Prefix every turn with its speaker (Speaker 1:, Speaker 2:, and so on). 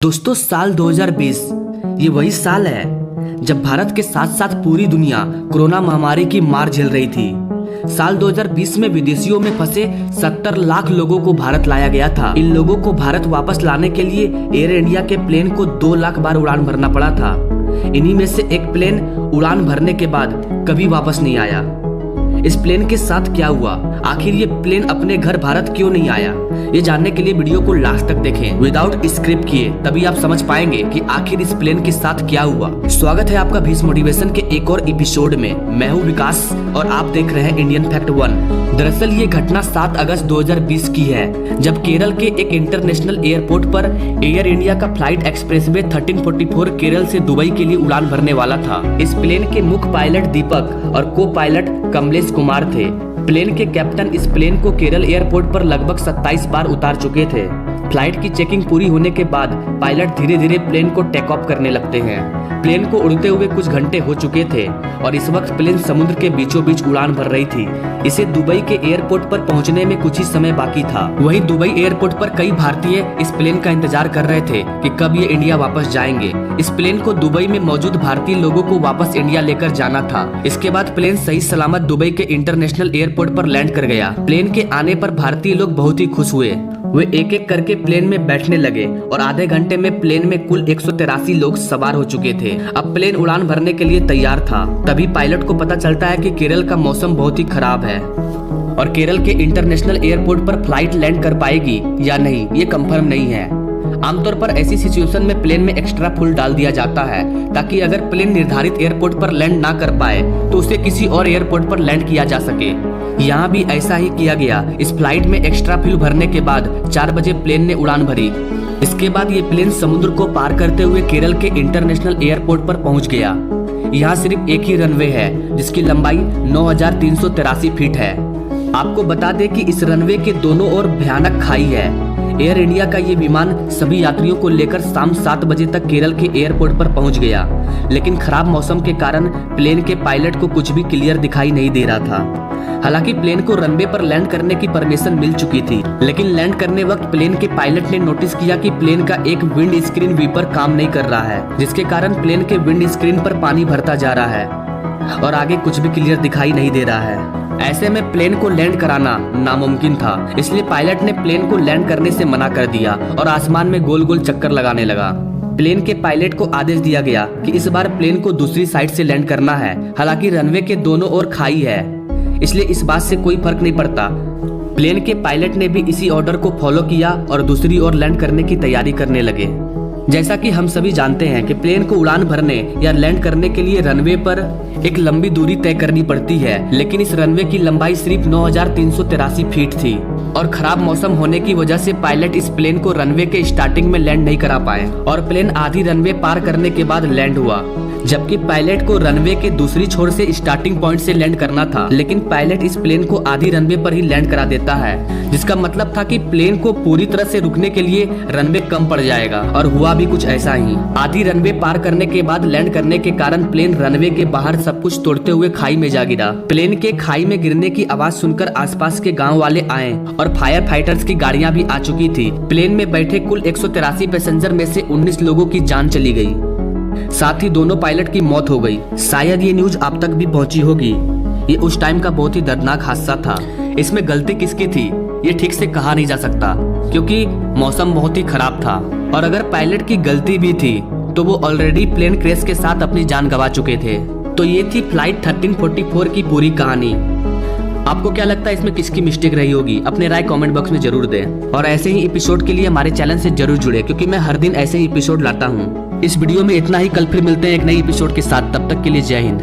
Speaker 1: दोस्तों, साल 2020 ये वही साल है जब भारत के साथ साथ पूरी दुनिया कोरोना महामारी की मार झेल रही थी। साल 2020 में विदेशियों में फंसे 70 लाख लोगों को भारत लाया गया था। इन लोगों को भारत वापस लाने के लिए एयर इंडिया के प्लेन को 2 लाख बार उड़ान भरना पड़ा था। इन्हीं में से एक प्लेन उड़ान भरने के बाद कभी वापस नहीं आया। इस प्लेन के साथ क्या हुआ, आखिर ये प्लेन अपने घर भारत क्यों नहीं आया, ये जानने के लिए वीडियो को लास्ट तक देखें विदाउट स्क्रिप्ट किए, तभी आप समझ पाएंगे कि आखिर इस प्लेन के साथ क्या हुआ। स्वागत है आपका भीष्म मोटिवेशन के एक और एपिसोड में। मैं हूं विकास और आप देख रहे हैं इंडियन फैक्ट 1। दरअसल ये घटना 7 अगस्त 2020 की है, जब केरल के एक इंटरनेशनल एयरपोर्ट पर एयर इंडिया का फ्लाइट एक्सप्रेसवे 1344 केरल से दुबई के लिए उड़ान भरने वाला था। इस प्लेन के मुख्य पायलट दीपक और को पायलट कमलेश कुमार थे। प्लेन के कैप्टन इस प्लेन को केरल एयरपोर्ट पर लगभग 27 बार उतार चुके थे। फ्लाइट की चेकिंग पूरी होने के बाद पायलट धीरे धीरे प्लेन को टेक ऑफ करने लगते हैं। प्लेन को उड़ते हुए कुछ घंटे हो चुके थे और इस वक्त प्लेन समुद्र के बीचों बीच उड़ान भर रही थी। इसे दुबई के एयरपोर्ट पर पहुंचने में कुछ ही समय बाकी था। वहीं दुबई एयरपोर्ट पर कई भारतीय इस प्लेन का इंतजार कर रहे थे कि कब ये इंडिया वापस जाएंगे। इस प्लेन को दुबई में मौजूद भारतीय लोगों को वापस इंडिया लेकर जाना था। इसके बाद प्लेन सही सलामत दुबई के इंटरनेशनल एयरपोर्ट पर लैंड कर गया। प्लेन के आने पर भारतीय लोग बहुत ही खुश हुए। वे एक एक करके प्लेन में बैठने लगे और आधे घंटे में प्लेन में कुल 183 लोग सवार हो चुके थे। अब प्लेन उड़ान भरने के लिए तैयार था। तभी पायलट को पता चलता है कि केरल का मौसम बहुत ही खराब है और केरल के इंटरनेशनल एयरपोर्ट पर फ्लाइट लैंड कर पाएगी या नहीं ये कंफर्म नहीं है। आमतौर पर ऐसी सिचुएशन में प्लेन में एक्स्ट्रा फुल डाल दिया जाता है ताकि अगर प्लेन निर्धारित एयरपोर्ट पर लैंड ना कर पाए तो उसे किसी और एयरपोर्ट पर लैंड किया जा सके। यहाँ भी ऐसा ही किया गया। इस फ्लाइट में एक्स्ट्रा फ्यूल भरने के बाद 4 बजे प्लेन ने उड़ान भरी। इसके बाद ये प्लेन समुद्र को पार करते हुए केरल के इंटरनेशनल एयरपोर्ट पर पहुंच गया। यहाँ सिर्फ एक ही रनवे है जिसकी लंबाई 9383 फीट है। आपको बता दें कि इस रनवे के दोनों ओर भयानक खाई है। एयर इंडिया का ये विमान सभी यात्रियों को लेकर शाम 7 बजे तक केरल के एयरपोर्ट पर पहुंच गया, लेकिन खराब मौसम के कारण प्लेन के पायलट को कुछ भी क्लियर दिखाई नहीं दे रहा था। हालांकि प्लेन को रनवे पर लैंड करने की परमिशन मिल चुकी थी, लेकिन लैंड करने वक्त प्लेन के पायलट ने नोटिस किया कि प्लेन का एक विंड स्क्रीन वीपर काम नहीं कर रहा है, जिसके कारण प्लेन के विंड स्क्रीन पर पानी भरता जा रहा है और आगे कुछ भी क्लियर दिखाई नहीं दे रहा है। ऐसे में प्लेन को लैंड कराना नामुमकिन था, इसलिए पायलट ने प्लेन को लैंड करने से मना कर दिया और आसमान में गोल गोल चक्कर लगाने लगा। प्लेन के पायलट को आदेश दिया गया कि इस बार प्लेन को दूसरी साइड से लैंड करना है। हालांकि रनवे के दोनों ओर खाई है, इसलिए इस बात से कोई फर्क नहीं पड़ता। प्लेन के पायलट ने भी इसी ऑर्डर को फॉलो किया और दूसरी ओर लैंड करने की तैयारी करने लगे। जैसा कि हम सभी जानते हैं कि प्लेन को उड़ान भरने या लैंड करने के लिए रनवे पर एक लंबी दूरी तय करनी पड़ती है, लेकिन इस रनवे की लंबाई सिर्फ 9383 फीट थी और खराब मौसम होने की वजह से पायलट इस प्लेन को रनवे के स्टार्टिंग में लैंड नहीं करा पाए और प्लेन आधी रनवे पार करने के बाद लैंड हुआ। जबकि पायलट को रनवे के दूसरी छोर से स्टार्टिंग पॉइंट से लैंड करना था, लेकिन पायलट इस प्लेन को आधी रनवे पर ही लैंड करा देता है, जिसका मतलब था कि प्लेन को पूरी तरह से रुकने के लिए रनवे कम पड़ जाएगा और हुआ भी कुछ ऐसा ही। आधी रनवे पार करने के बाद लैंड करने के कारण प्लेन रनवे के बाहर सब कुछ तोड़ते हुए खाई में जा गिरा। प्लेन के खाई में गिरने की आवाज सुनकर आसपास के गाँव वाले आए और फायर फाइटर्स की गाड़ियां भी आ चुकी थी। प्लेन में बैठे कुल 183 पैसेंजर में से 19 लोगों की जान चली गई, साथ ही दोनों पायलट की मौत हो गई। शायद ये न्यूज आप तक भी पहुंची होगी। ये उस टाइम का बहुत ही दर्दनाक हादसा था। इसमें गलती किसकी थी ये ठीक से कहा नहीं जा सकता, क्योंकि मौसम बहुत ही खराब था और अगर पायलट की गलती भी थी तो वो ऑलरेडी प्लेन क्रैश के साथ अपनी जान गंवा चुके थे। तो ये थी फ्लाइट 1344 की पूरी कहानी। आपको क्या लगता है इसमें किसकी मिस्टेक रही होगी? अपने राय कमेंट बॉक्स में जरूर दें और ऐसे ही एपिसोड के लिए हमारे चैनल से जरूर जुड़े, क्योंकि मैं हर दिन ऐसे ही एपिसोड लाता हूँ। इस वीडियो में इतना ही। कल फिर मिलते हैं एक नई एपिसोड के साथ। तब तक के लिए जय हिंद।